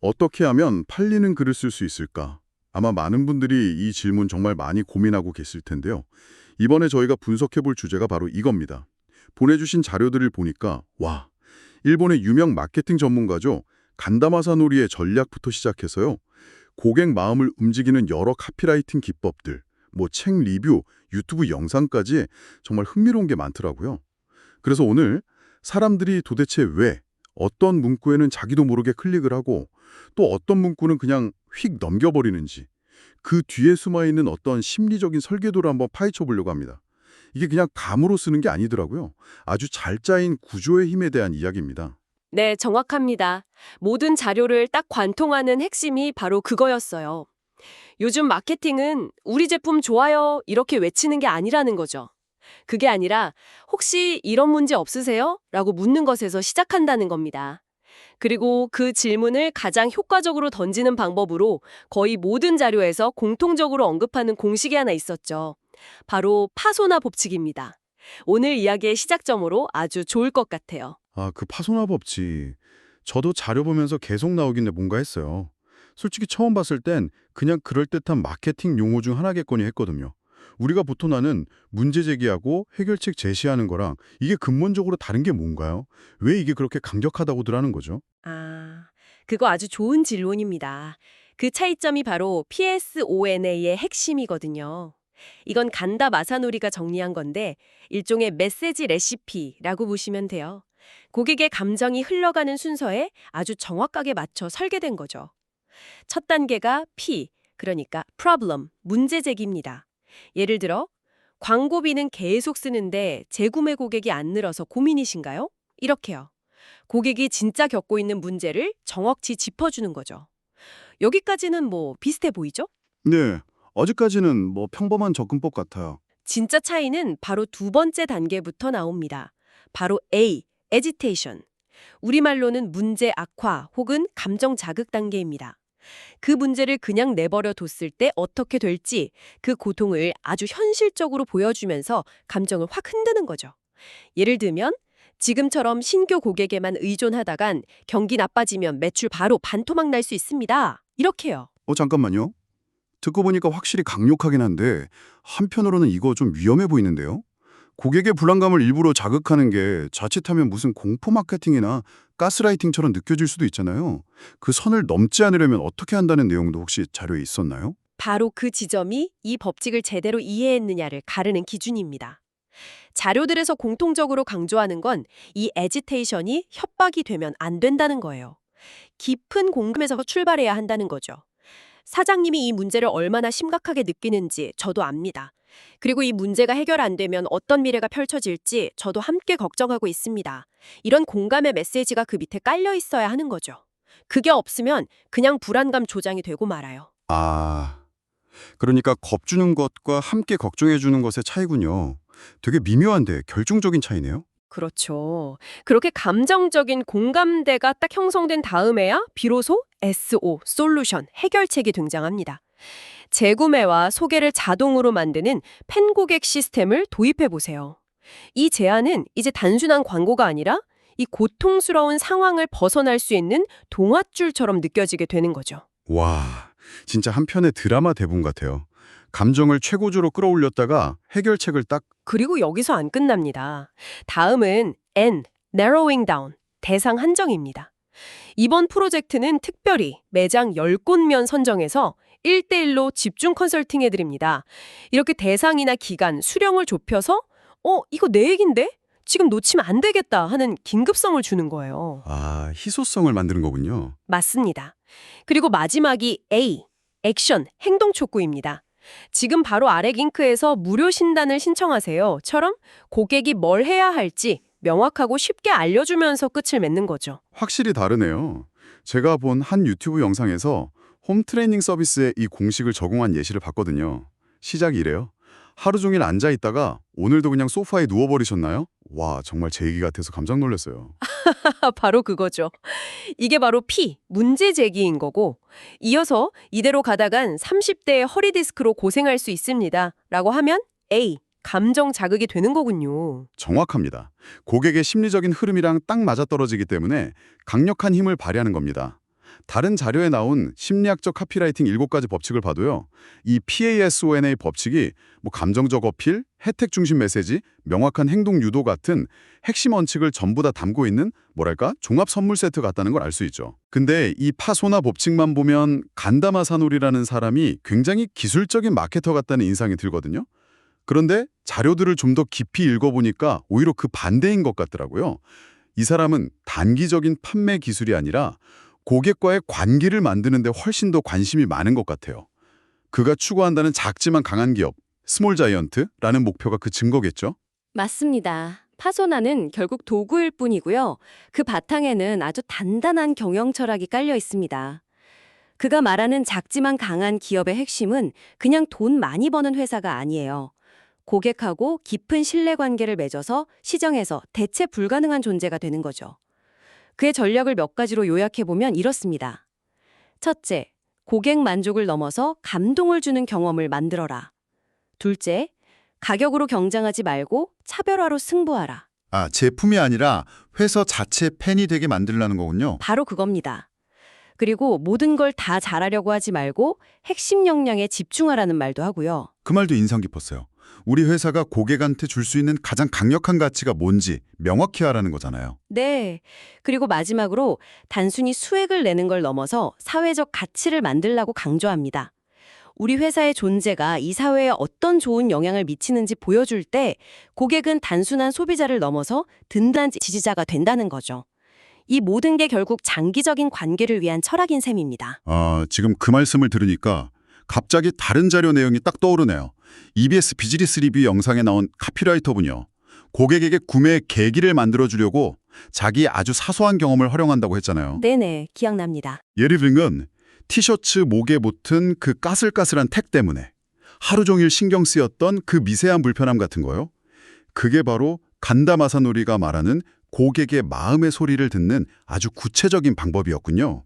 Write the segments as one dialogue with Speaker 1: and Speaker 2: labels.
Speaker 1: 어떻게 하면 팔리는 글을 쓸 수 있을까? 아마 많은 분들이 이 질문 정말 많이 고민하고 계실 텐데요. 이번에 저희가 분석해 볼 주제가 바로 이겁니다. 보내주신 자료들을 보니까 와, 일본의 유명 마케팅 전문가죠. 간다마사노리의 전략부터 시작해서요. 고객 마음을 움직이는 여러 카피라이팅 기법들, 뭐 책 리뷰, 유튜브 영상까지 정말 흥미로운 게 많더라고요. 그래서 오늘 사람들이 도대체 왜 어떤 문구에는 자기도 모르게 클릭을 하고 또 어떤 문구는 그냥 휙 넘겨버리는지 그 뒤에 숨어있는 어떤 심리적인 설계도를 한번 파헤쳐 보려고 합니다. 이게 그냥 감으로 쓰는 게 아니더라고요. 아주 잘 짜인 구조의 힘에 대한 이야기입니다.
Speaker 2: 네, 정확합니다. 모든 자료를 딱 관통하는 핵심이 바로 그거였어요. 요즘 마케팅은 우리 제품 좋아요 이렇게 외치는 게 아니라는 거죠. 그게 아니라 혹시 이런 문제 없으세요? 라고 묻는 것에서 시작한다는 겁니다. 그리고 그 질문을 가장 효과적으로 던지는 방법으로 거의 모든 자료에서 공통적으로 언급하는 공식이 하나 있었죠. 바로 파소나 법칙입니다. 오늘 이야기의 시작점으로 아주 좋을 것 같아요.
Speaker 1: 아, 그 파소나 법칙. 저도 자료 보면서 계속 나오길래 뭔가 했어요. 솔직히 처음 봤을 땐 그냥 그럴듯한 마케팅 용어 중 하나겠거니 했거든요. 우리가 보통 하는 문제 제기하고 해결책 제시하는 거랑 이게 근본적으로 다른 게 뭔가요? 왜 이게 그렇게 강력하다고들 하는 거죠?
Speaker 2: 그거 아주 좋은 질문입니다. 그 차이점이 바로 PSONA의 핵심이거든요. 이건 간다 마사노리가 정리한 건데 일종의 메시지 레시피라고 보시면 돼요. 고객의 감정이 흘러가는 순서에 아주 정확하게 맞춰 설계된 거죠. 첫 단계가 P, 그러니까 problem, 문제 제기입니다. 예를 들어 광고비는 계속 쓰는데 재구매 고객이 안 늘어서 고민이신가요? 이렇게요. 고객이 진짜 겪고 있는 문제를 정확히 짚어주는 거죠. 여기까지는 뭐 비슷해 보이죠?
Speaker 1: 네, 아직까지는 뭐 평범한 접근법 같아요.
Speaker 2: 진짜 차이는 바로 두 번째 단계부터 나옵니다. 바로 A, agitation. 우리말로는 문제 악화 혹은 감정 자극 단계입니다. 그 문제를 그냥 내버려 뒀을 때 어떻게 될지 그 고통을 아주 현실적으로 보여주면서 감정을 확 흔드는 거죠. 예를 들면 지금처럼 신규 고객에만 의존하다간 경기 나빠지면 매출 바로 반토막 날 수 있습니다. 이렇게요.
Speaker 1: 잠깐만요. 듣고 보니까 확실히 강력하긴 한데 한편으로는 이거 좀 위험해 보이는데요? 고객의 불안감을 일부러 자극하는 게 자칫하면 무슨 공포 마케팅이나 가스라이팅처럼 느껴질 수도 있잖아요. 그 선을 넘지 않으려면 어떻게 한다는 내용도 혹시 자료에 있었나요?
Speaker 2: 바로 그 지점이 이 법칙을 제대로 이해했느냐를 가르는 기준입니다. 자료들에서 공통적으로 강조하는 건 이 애지테이션이 협박이 되면 안 된다는 거예요. 깊은 공감에서 출발해야 한다는 거죠. 사장님이 이 문제를 얼마나 심각하게 느끼는지 저도 압니다. 그리고 이 문제가 해결 안 되면 어떤 미래가 펼쳐질지 저도 함께 걱정하고 있습니다. 이런 공감의 메시지가 그 밑에 깔려 있어야 하는 거죠. 그게 없으면 그냥 불안감 조장이 되고 말아요.
Speaker 1: 아, 그러니까 겁주는 것과 함께 걱정해 주는 것의 차이군요. 되게 미묘한데 결정적인 차이네요.
Speaker 2: 그렇죠. 그렇게 감정적인 공감대가 딱 형성된 다음에야 비로소 SO, 솔루션, 해결책이 등장합니다. 재구매와 소개를 자동으로 만드는 팬 고객 시스템을 도입해 보세요. 이 제안은 이제 단순한 광고가 아니라 이 고통스러운 상황을 벗어날 수 있는 동화줄처럼 느껴지게 되는 거죠.
Speaker 1: 와, 진짜 한편의 드라마 대본 같아요. 감정을 최고조로 끌어올렸다가 해결책을 딱
Speaker 2: 그리고 여기서 안 끝납니다. 다음은 N, narrowing down, 대상 한정입니다. 이번 프로젝트는 특별히 매장 10곳면 선정해서 1대1로 집중 컨설팅 해드립니다. 이렇게 대상이나 기간, 수령을 좁혀서 이거 내 얘긴데? 지금 놓치면 안 되겠다 하는 긴급성을 주는 거예요.
Speaker 1: 아, 희소성을 만드는 거군요.
Speaker 2: 맞습니다. 그리고 마지막이 A, 액션, 행동 촉구입니다. 지금 바로 아래 링크에서 무료 신단을 신청하세요.처럼 고객이 뭘 해야 할지 명확하고 쉽게 알려주면서 끝을 맺는 거죠.
Speaker 1: 확실히 다르네요. 제가 본 한 유튜브 영상에서 홈 트레이닝 서비스에 이 공식을 적용한 예시를 봤거든요. 시작이 이래요. 하루 종일 앉아 있다가 오늘도 그냥 소파에 누워버리셨나요? 와, 정말 제 얘기 같아서 깜짝 놀랐어요.
Speaker 2: 바로 그거죠. 이게 바로 P, 문제 제기인 거고 이어서 이대로 가다간 30대의 허리 디스크로 고생할 수 있습니다. 라고 하면 A, 감정 자극이 되는 거군요.
Speaker 1: 정확합니다. 고객의 심리적인 흐름이랑 딱 맞아떨어지기 때문에 강력한 힘을 발휘하는 겁니다. 다른 자료에 나온 심리학적 카피라이팅 7가지 법칙을 봐도요. 이 PASONA 법칙이 뭐 감정적 어필, 혜택 중심 메시지, 명확한 행동 유도 같은 핵심 원칙을 전부 다 담고 있는 뭐랄까 종합 선물 세트 같다는 걸 알 수 있죠. 근데 이 파소나 법칙만 보면 간다마 사노리라는 사람이 굉장히 기술적인 마케터 같다는 인상이 들거든요. 그런데 자료들을 좀 더 깊이 읽어보니까 오히려 그 반대인 것 같더라고요. 이 사람은 단기적인 판매 기술이 아니라 고객과의 관계를 만드는 데 훨씬 더 관심이 많은 것 같아요. 그가 추구한다는 작지만 강한 기업, 스몰 자이언트라는 목표가 그 증거겠죠?
Speaker 2: 맞습니다. 파소나는 결국 도구일 뿐이고요. 그 바탕에는 아주 단단한 경영 철학이 깔려 있습니다. 그가 말하는 작지만 강한 기업의 핵심은 그냥 돈 많이 버는 회사가 아니에요. 고객하고 깊은 신뢰관계를 맺어서 시장에서 대체 불가능한 존재가 되는 거죠. 그의 전략을 몇 가지로 요약해보면 이렇습니다. 첫째, 고객 만족을 넘어서 감동을 주는 경험을 만들어라. 둘째, 가격으로 경쟁하지 말고 차별화로 승부하라.
Speaker 3: 아, 제품이 아니라 회사 자체 팬이 되게 만들라는 거군요.
Speaker 2: 바로 그겁니다. 그리고 모든 걸 다 잘하려고 하지 말고 핵심 역량에 집중하라는 말도 하고요.
Speaker 3: 그 말도 인상 깊었어요. 우리 회사가 고객한테 줄 수 있는 가장 강력한 가치가 뭔지 명확히 하라는 거잖아요.
Speaker 2: 네. 그리고 마지막으로 단순히 수익을 내는 걸 넘어서 사회적 가치를 만들라고 강조합니다. 우리 회사의 존재가 이 사회에 어떤 좋은 영향을 미치는지 보여줄 때 고객은 단순한 소비자를 넘어서 든든한 지지자가 된다는 거죠. 이 모든 게 결국 장기적인 관계를 위한 철학인 셈입니다.
Speaker 3: 지금 그 말씀을 들으니까 갑자기 다른 자료 내용이 딱 떠오르네요. EBS 비즈니스 리뷰 영상에 나온 카피라이터분이요. 고객에게 구매의 계기를 만들어주려고 자기의 아주 사소한 경험을 활용한다고 했잖아요.
Speaker 2: 네네, 기억납니다.
Speaker 3: 예를 들면 티셔츠 목에 붙은 그 까슬까슬한 택 때문에 하루 종일 신경 쓰였던 그 미세한 불편함 같은 거요. 그게 바로 간다 마사노리가 말하는 고객의 마음의 소리를 듣는 아주 구체적인 방법이었군요.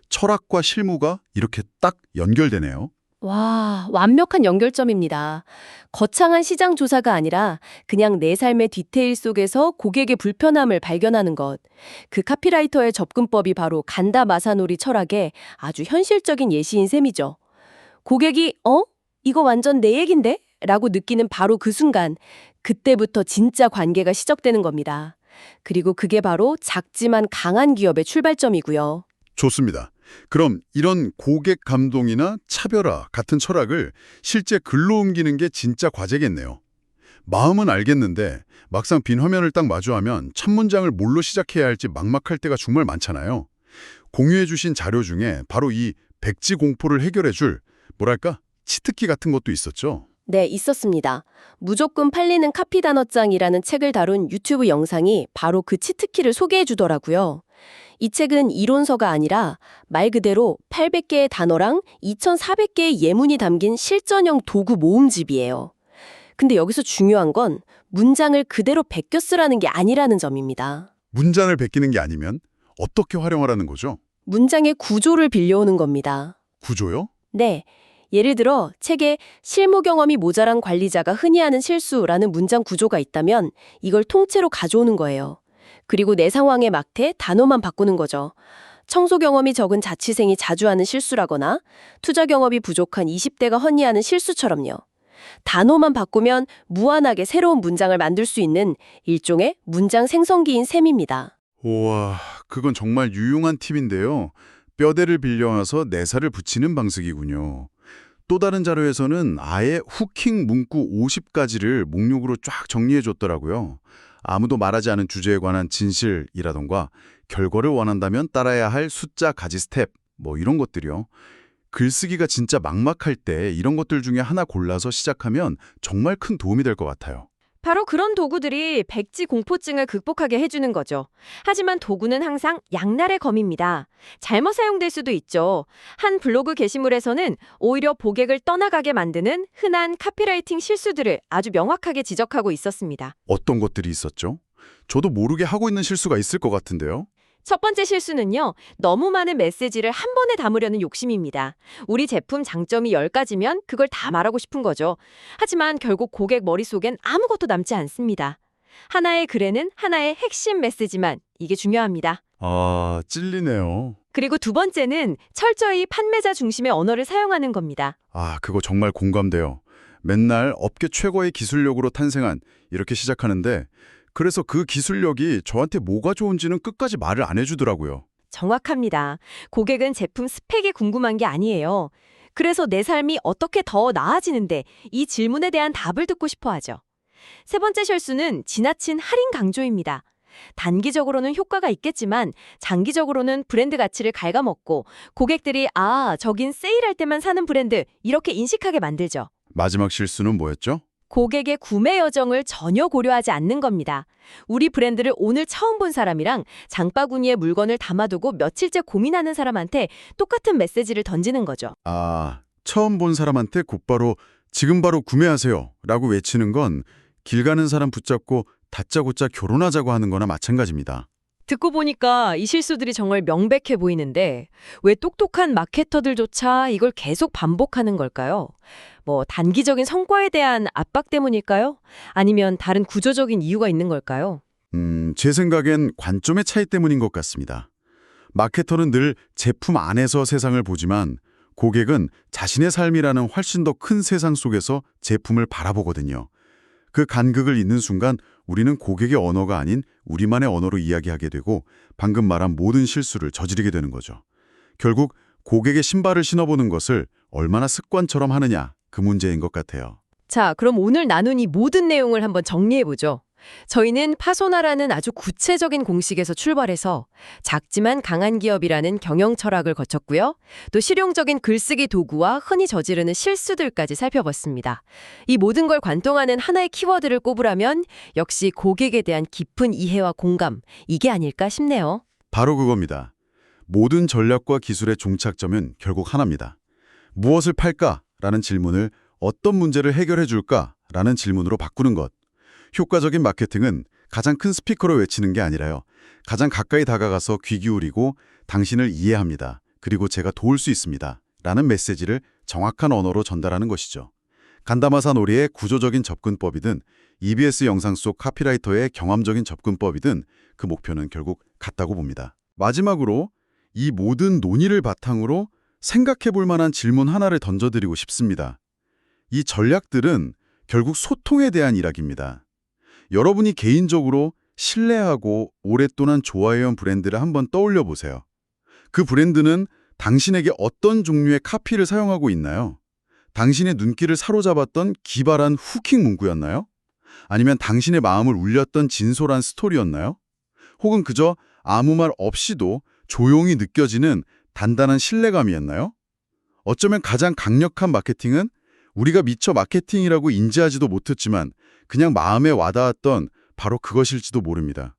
Speaker 3: 철학과 실무가 이렇게 딱 연결되네요.
Speaker 2: 와, 완벽한 연결점입니다. 거창한 시장 조사가 아니라 그냥 내 삶의 디테일 속에서 고객의 불편함을 발견하는 것. 그 카피라이터의 접근법이 바로 간다 마사노리 철학의 아주 현실적인 예시인 셈이죠. 고객이 이거 완전 내 얘긴데? 라고 느끼는 바로 그 순간, 그때부터 진짜 관계가 시작되는 겁니다. 그리고 그게 바로 작지만 강한 기업의 출발점이고요.
Speaker 1: 좋습니다. 그럼 이런 고객 감동이나 차별화 같은 철학을 실제 글로 옮기는 게 진짜 과제겠네요. 마음은 알겠는데 막상 빈 화면을 딱 마주하면 첫 문장을 뭘로 시작해야 할지 막막할 때가 정말 많잖아요. 공유해 주신 자료 중에 바로 이 백지 공포를 해결해 줄 뭐랄까 치트키 같은 것도 있었죠.
Speaker 2: 네, 있었습니다. 무조건 팔리는 카피 단어장이라는 책을 다룬 유튜브 영상이 바로 그 치트키를 소개해 주더라고요. 이 책은 이론서가 아니라 말 그대로 800개의 단어랑 2,400개의 예문이 담긴 실전형 도구 모음집이에요. 근데 여기서 중요한 건 문장을 그대로 베껴 쓰라는 게 아니라는 점입니다.
Speaker 1: 문장을 베끼는 게 아니면 어떻게 활용하라는 거죠?
Speaker 2: 문장의 구조를 빌려오는 겁니다.
Speaker 1: 구조요?
Speaker 2: 네. 예를 들어 책에 실무 경험이 모자란 관리자가 흔히 하는 실수라는 문장 구조가 있다면 이걸 통째로 가져오는 거예요. 그리고 내 상황에 맞게 단어만 바꾸는 거죠. 청소 경험이 적은 자취생이 자주 하는 실수라거나 투자 경험이 부족한 20대가 흔히하는 실수처럼요. 단어만 바꾸면 무한하게 새로운 문장을 만들 수 있는 일종의 문장 생성기인 셈입니다.
Speaker 1: 우와, 그건 정말 유용한 팁인데요. 뼈대를 빌려와서 내사를 붙이는 방식이군요. 또 다른 자료에서는 아예 후킹 문구 50가지를 목록으로 쫙 정리해 줬더라고요. 아무도 말하지 않은 주제에 관한 진실이라던가 결과를 원한다면 따라야 할 숫자 가지 스텝 뭐 이런 것들이요. 글쓰기가 진짜 막막할 때 이런 것들 중에 하나 골라서 시작하면 정말 큰 도움이 될 것 같아요.
Speaker 2: 바로 그런 도구들이 백지 공포증을 극복하게 해주는 거죠. 하지만 도구는 항상 양날의 검입니다. 잘못 사용될 수도 있죠. 한 블로그 게시물에서는 오히려 고객을 떠나가게 만드는 흔한 카피라이팅 실수들을 아주 명확하게 지적하고 있었습니다.
Speaker 1: 어떤 것들이 있었죠? 저도 모르게 하고 있는 실수가 있을 것 같은데요.
Speaker 2: 첫 번째 실수는요, 너무 많은 메시지를 한 번에 담으려는 욕심입니다. 우리 제품 장점이 10가지면 그걸 다 말하고 싶은 거죠. 하지만 결국 고객 머릿속엔 아무것도 남지 않습니다. 하나의 글에는 하나의 핵심 메시지만, 이게 중요합니다.
Speaker 1: 아, 찔리네요.
Speaker 2: 그리고 두 번째는 철저히 판매자 중심의 언어를 사용하는 겁니다.
Speaker 3: 아, 그거 정말 공감돼요. 맨날 업계 최고의 기술력으로 탄생한 이렇게 시작하는데 그래서 그 기술력이 저한테 뭐가 좋은지는 끝까지 말을 안 해주더라고요.
Speaker 2: 정확합니다. 고객은 제품 스펙이 궁금한 게 아니에요. 그래서 내 삶이 어떻게 더 나아지는데 이 질문에 대한 답을 듣고 싶어 하죠. 세 번째 실수는 지나친 할인 강조입니다. 단기적으로는 효과가 있겠지만 장기적으로는 브랜드 가치를 갉아먹고 고객들이 저긴 세일할 때만 사는 브랜드 이렇게 인식하게 만들죠.
Speaker 3: 마지막 실수는 뭐였죠?
Speaker 2: 고객의 구매 여정을 전혀 고려하지 않는 겁니다. 우리 브랜드를 오늘 처음 본 사람이랑 장바구니에 물건을 담아두고 며칠째 고민하는 사람한테 똑같은 메시지를 던지는 거죠.
Speaker 3: 아, 처음 본 사람한테 곧바로 지금 바로 구매하세요 라고 외치는 건 길 가는 사람 붙잡고 다짜고짜 결혼하자고 하는 거나 마찬가지입니다.
Speaker 2: 듣고 보니까 이 실수들이 정말 명백해 보이는데 왜 똑똑한 마케터들조차 이걸 계속 반복하는 걸까요? 단기적인 성과에 대한 압박 때문일까요? 아니면 다른 구조적인 이유가 있는 걸까요?
Speaker 3: 제 생각엔 관점의 차이 때문인 것 같습니다. 마케터는 늘 제품 안에서 세상을 보지만 고객은 자신의 삶이라는 훨씬 더 큰 세상 속에서 제품을 바라보거든요. 그 간극을 잇는 순간 우리는 고객의 언어가 아닌 우리만의 언어로 이야기하게 되고 방금 말한 모든 실수를 저지르게 되는 거죠. 결국 고객의 신발을 신어보는 것을 얼마나 습관처럼 하느냐, 그 문제인 것 같아요.
Speaker 2: 자, 그럼 오늘 나눈 이 모든 내용을 한번 정리해보죠. 저희는 파소나라는 아주 구체적인 공식에서 출발해서 작지만 강한 기업이라는 경영 철학을 거쳤고요. 또 실용적인 글쓰기 도구와 흔히 저지르는 실수들까지 살펴봤습니다. 이 모든 걸 관통하는 하나의 키워드를 꼽으라면 역시 고객에 대한 깊은 이해와 공감, 이게 아닐까 싶네요.
Speaker 3: 바로 그겁니다. 모든 전략과 기술의 종착점은 결국 하나입니다. 무엇을 팔까라는 질문을 어떤 문제를 해결해 줄까라는 질문으로 바꾸는 것. 효과적인 마케팅은 가장 큰 스피커로 외치는 게 아니라요. 가장 가까이 다가가서 귀 기울이고 당신을 이해합니다. 그리고 제가 도울 수 있습니다. 라는 메시지를 정확한 언어로 전달하는 것이죠. 간다마사 노리의 구조적인 접근법이든 EBS 영상 속 카피라이터의 경험적인 접근법이든 그 목표는 결국 같다고 봅니다. 마지막으로 이 모든 논의를 바탕으로 생각해 볼 만한 질문 하나를 던져드리고 싶습니다. 이 전략들은 결국 소통에 대한 이야기입니다. 여러분이 개인적으로 신뢰하고 오랫동안 좋아해온 브랜드를 한번 떠올려 보세요. 그 브랜드는 당신에게 어떤 종류의 카피를 사용하고 있나요? 당신의 눈길을 사로잡았던 기발한 후킹 문구였나요? 아니면 당신의 마음을 울렸던 진솔한 스토리였나요? 혹은 그저 아무 말 없이도 조용히 느껴지는 단단한 신뢰감이었나요? 어쩌면 가장 강력한 마케팅은 우리가 미처 마케팅이라고 인지하지도 못했지만 그냥 마음에 와닿았던 바로 그것일지도 모릅니다.